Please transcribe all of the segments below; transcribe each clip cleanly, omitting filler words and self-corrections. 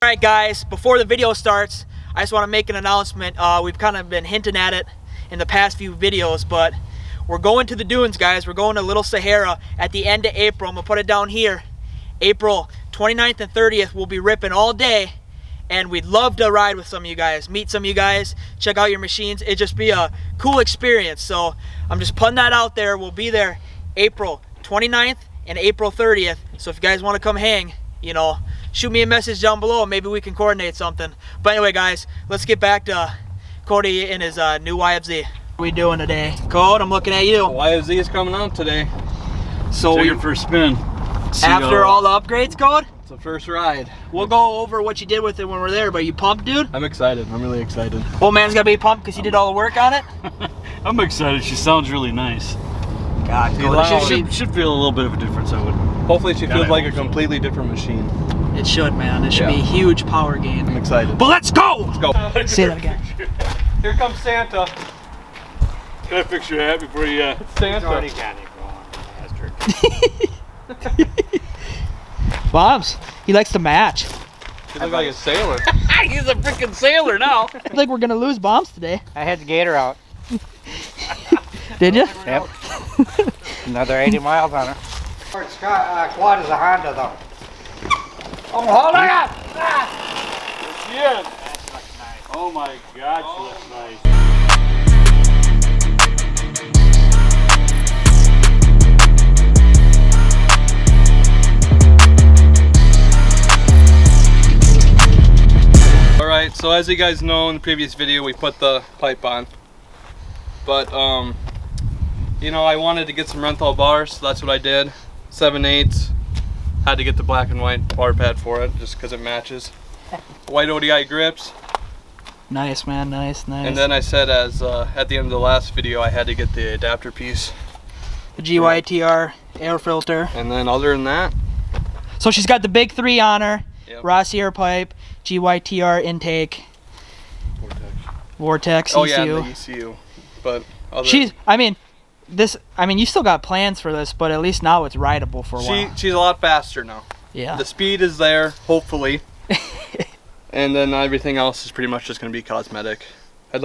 Alright guys, before the video starts, I just want to make an announcement. We've kind of been hinting at it in the past few videos, but we're going to the dunes, guys. We're going to Little Sahara at the end of April. I'm going to put it down here. April 29th and 30th, we'll be ripping all day, and we'd love to ride with some of you guys, meet some of you guys, check out your machines. It'd just be a cool experience. So I'm just putting that out there. We'll be there April 29th and April 30th. So if you guys want to come hang, you know, shoot me a message down below and maybe we can coordinate something. But anyway guys, let's get back to Cody and his new YFZ. What are we doing today? Code, I'm looking at you. The YFZ is coming out today. So take it for a spin. After all the upgrades, Code? It's the first ride. We'll go over what you did with it when we're there, but you pumped, dude? I'm excited. I'm really excited. Old man's gotta be pumped because you did all the work on it? I'm excited. She sounds really nice. God, Cody, should feel a little bit of a difference, I would. Hopefully she feels like a completely different machine. It should, man. It should be a huge power gain. I'm excited. But let's go! Let's go. Say that again. Here comes Santa. Can I fix your hat before you... Santa. Already got it going. Bombs, he likes to match. You look like a sailor. He's a freaking sailor now. I think we're gonna lose Bombs today. I had the gator out. Did you? Yep. Another 80 miles on her. Quad is a Honda though. Oh, hold on up! Yes. Oh my God, she looks nice. Alright, so as you guys know, in the previous video we put the pipe on. But, you know, I wanted to get some Renthal bars, so that's what I did. 7/8. Had to get the black and white bar pad for it, just because it matches. White ODI grips. Nice, man. Nice, nice. And then I said, as at the end of the last video, I had to get the adapter piece. The GYTR air filter. And then other than that... So she's got the big three on her. Yep. Rossi air pipe, GYTR intake, Vortex ECU. Oh yeah, the ECU. But she's, I mean, you still got plans for this, but at least now it's rideable for a while. She's a lot faster now. Yeah. The speed is there, hopefully. And then everything else is pretty much just going to be cosmetic. I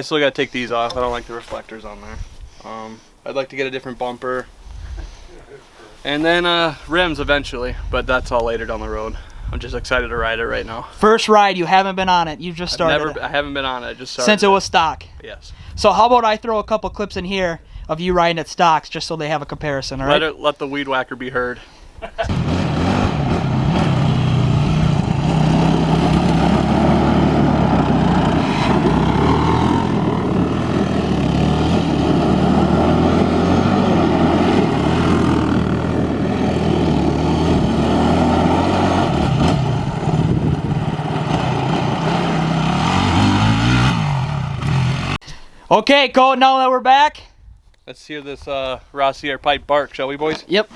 still got to take these off. I don't like the reflectors on there. I'd like to get a different bumper. And then rims eventually, but that's all later down the road. I'm just excited to ride it right now. First ride, you haven't been on it. You just started. I haven't been on it. I just started. Since it was stock. Yes. So how about I throw a couple clips in here of you riding at stocks, just so they have a comparison. All right. Let the weed whacker be heard. Okay, Cole, now that we're back. Let's hear this Rossi air pipe bark, shall we, boys? Yep.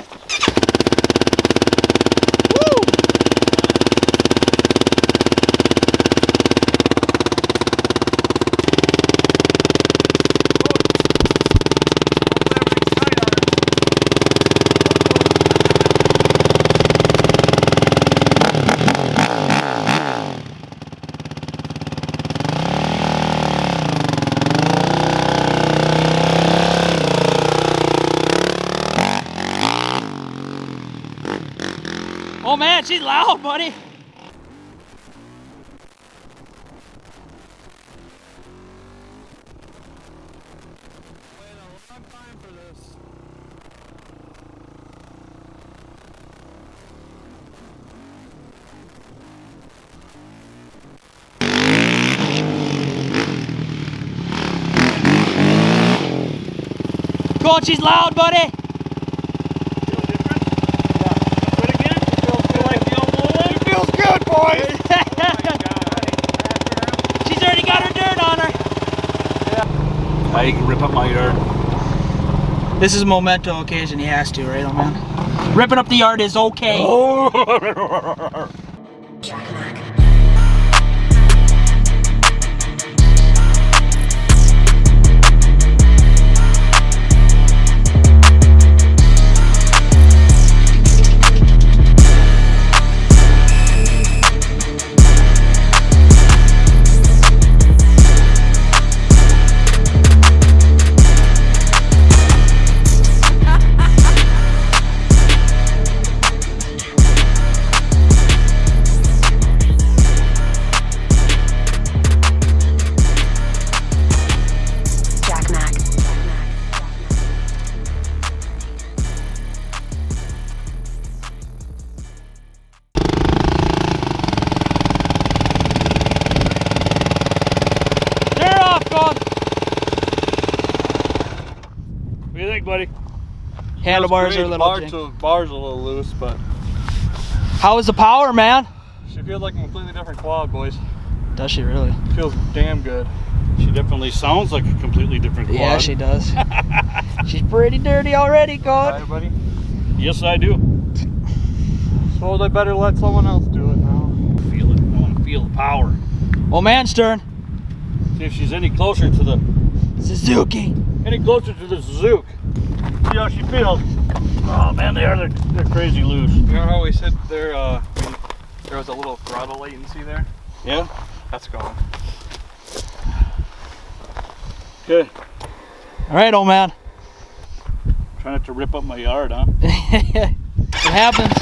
Oh man, she's loud, buddy. Wait a long time for this. Go on, she's loud, buddy. Good boy! She's already got her dirt on her. Now you can rip up my yard. This is a memento occasion. He has to, right, old man? Ripping up the yard is okay. Oh. buddy. Handlebars are a little Bar's janky. bar's a little loose, but How is the power, man? she feels like a completely different quad, boys. Does she really? Feels damn good. She definitely sounds like a completely different quad. Yeah, she does. She's pretty dirty already, God. Alright, buddy. Yes, I do. Suppose I better let someone else do it now. Feel it. I want to feel the power. Oh, man's turn. See if she's any closer to the Suzuki. Zook. See how she feels. Oh man, they're crazy loose. You know how we said there was a little throttle latency there? Yeah. That's gone. Okay. All right, old man. Try not to rip up my yard, huh? It happens.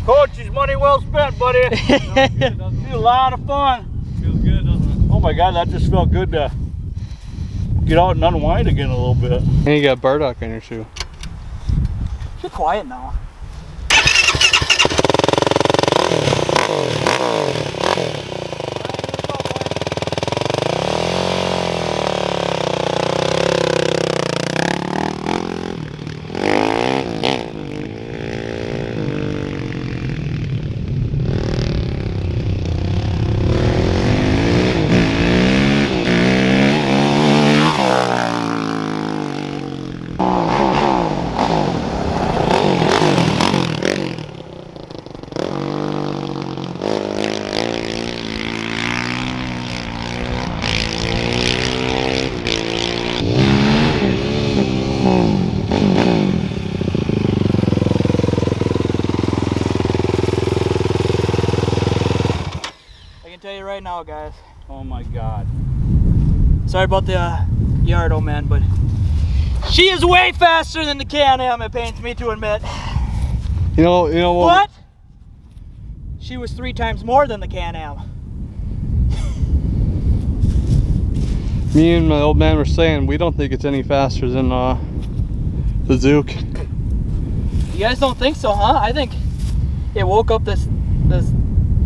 Coach, is money well spent, buddy. A lot of fun. Feels good, doesn't it? Oh my God, that just felt good to get out and unwind again a little bit. And you got burdock on your shoe. You're quiet now. Tell you right now, guys. Oh my God. Sorry about the yard, old man, but she is way faster than the Can-Am, it pains me to admit. You know what? What? She was 3 times more than the Can-Am. Me and my old man were saying we don't think it's any faster than the Zook. You guys don't think so, huh? I think it woke up this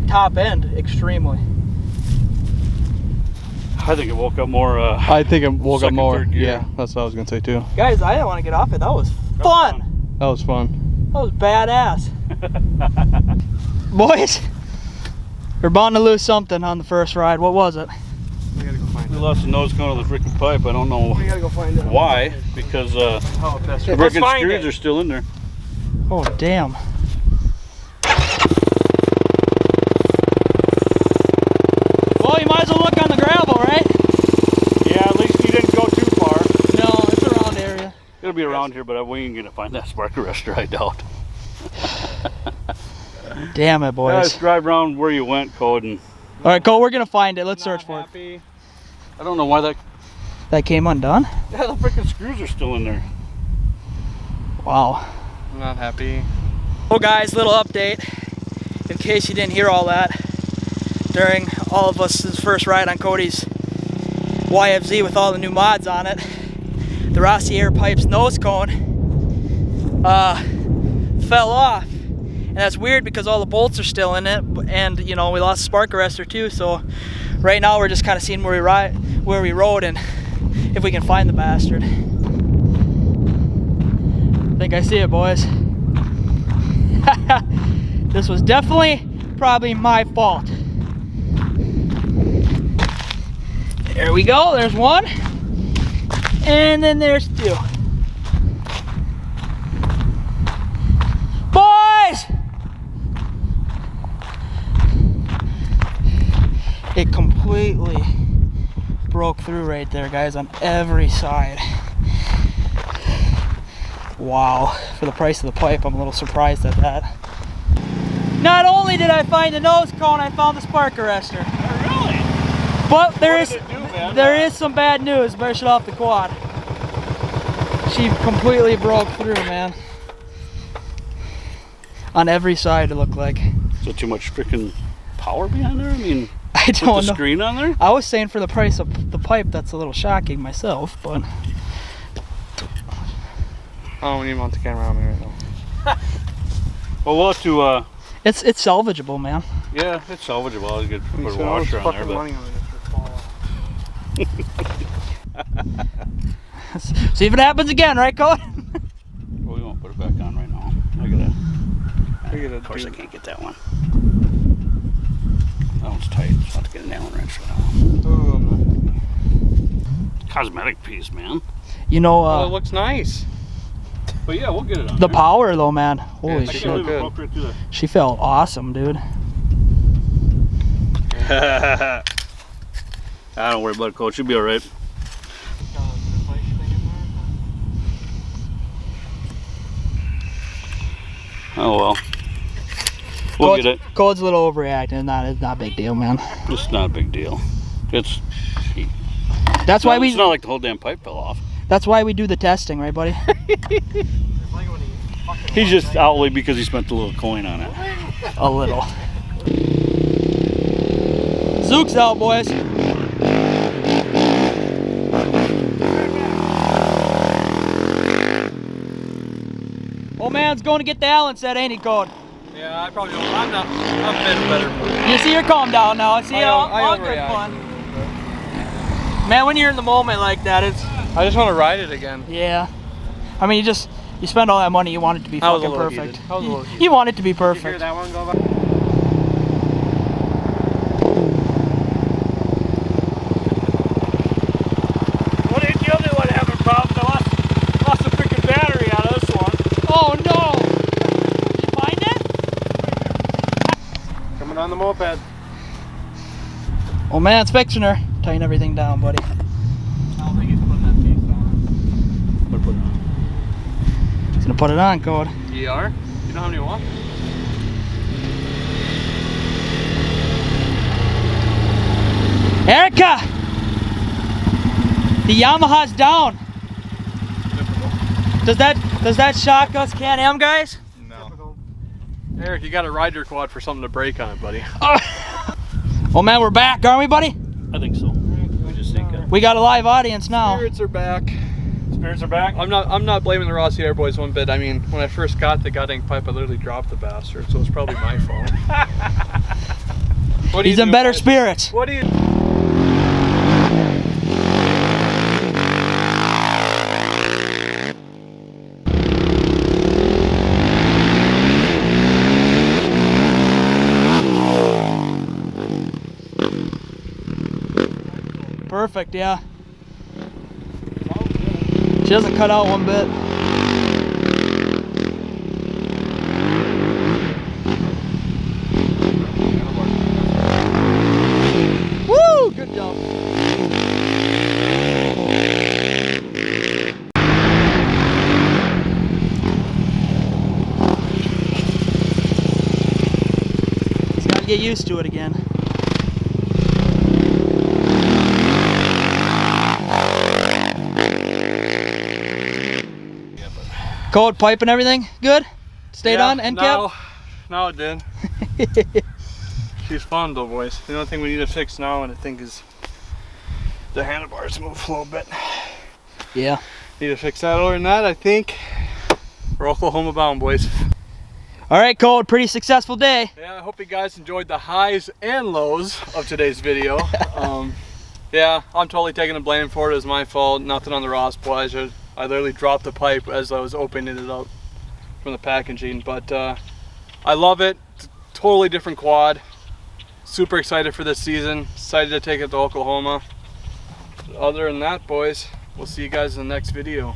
top end extremely. I think it woke up more. I think it woke up Second, more. third gear. Yeah, that's what I was gonna say too. Guys, I didn't want to get off it. That was fun. That was fun. That was badass. Boys, we're bound to lose something on the first ride. What was it? We gotta go find We lost the nose cone of the freaking pipe. I don't know We gotta go find it. why, because the freaking screws are still in there. Oh, damn. Well, you might as well look on the gravel, right? Yeah, at least you didn't go too far. No, it's around area. It'll be around here, but we ain't gonna find that spark arrestor, I doubt. Damn it, Yeah, boys. let's drive around where you went, Code, and All right, Cole, we're gonna find it. Let's search for it. I don't know why that. That came undone? Yeah, the freaking screws are still in there. Wow. I'm not happy. Well, guys, little update. In case you didn't hear all that, during all of us' first ride on Kodys YFZ with all the new mods on it, the Rossi Air Pipe's nose cone fell off. And that's weird because all the bolts are still in it, and you know, we lost the spark arrestor too, so right now we're just kind of seeing where we rode and if we can find the bastard. I think I see it, boys. This was definitely probably my fault. There we go, there's one. And then there's two. Boys! It completely broke through right there, guys, on every side. Wow, for the price of the pipe, I'm a little surprised at that. Not only did I find the nose cone, I found the spark arrestor. Oh, really? But there is Do, some bad news. Better shut off the quad. She completely broke through, man. On every side, it looked like. Is there too much freaking power behind there? I mean, I put don't the know. screen on there? I was saying for the price of the pipe, that's a little shocking myself, but. Oh, we need to mount the camera on me right now. Well, we'll have to, It's salvageable, man. yeah, it's salvageable. I'll get put a So washer on there, fucking but money on it if it falls. See if it happens again, right, Code? well, we won't put it back on right now. Of course, I can't get that one. That one's tight, so I'll have to get an Allen wrench for that one. Cosmetic piece, man. You know, Oh, it looks nice. But yeah, we'll get it on the there. power though, man. Holy Yeah, I she shit. can't look believe it good. broke right through She felt awesome, dude. there. I don't worry about it, Coach. You'll be all right. Oh well. We'll get it. Code's a little overreacting. It's not a big deal, man. It's not a big deal. It's That's why it's not like the whole damn pipe fell off. That's why we do the testing, right, buddy? He's just owly because he spent a little coin on it. A little. Zook's out, boys. Old man's going to get the Allen set, ain't he, Code? Yeah, I probably don't. I'm been better. You see, you're calm down now. See, I all good overreact. fun. Man, when you're in the moment like that, it's I just want to ride it again. yeah. I mean, you spend all that money, you want it to be I was a fucking little perfect. heated. I was a little heated. You want it to be Did you hear perfect. that one go by? Well, ain't the only one having problems. I lost the freaking battery out of this one. Oh no! Did you find it? Coming on the moped. Oh man, it's fixing her. Tighten everything down, buddy. I don't think he's putting that piece on. He's gonna put it on, Code. ER? You know how many you want? Erica! The Yamaha's down. Does that shock us Can-Am guys? No. Eric, you gotta ride your quad for something to break on it, buddy. Oh man, we're back, aren't we, buddy? I think so. We just think We got a live audience now. Spirits are back. spirits are back. I'm not blaming the Rossi Air Boys one bit. I mean, when I first got the goddamn pipe, I literally dropped the bastard, so it's probably my fault. What do He's you in do, better guys? spirits. What do you? Perfect, yeah. She doesn't cut out one bit. Woo! Good job. He's got to get used to it again. Cold pipe and everything? Good? Stayed on? End cap? No, it did. She's fun though, boys. The only thing we need to fix now, and I think, is the handlebars move a little bit. Yeah. Need to fix that. Other than that, I think we're Oklahoma bound, boys. Alright, Cold, pretty successful day. Yeah, I hope you guys enjoyed the highs and lows of today's video. Yeah, I'm totally taking the blame for it. It was my fault. Nothing on the Ross boys. I literally dropped the pipe as I was opening it up from the packaging. But I love it. It's a totally different quad. Super excited for this season. Excited to take it to Oklahoma. other than that, boys, we'll see you guys in the next video.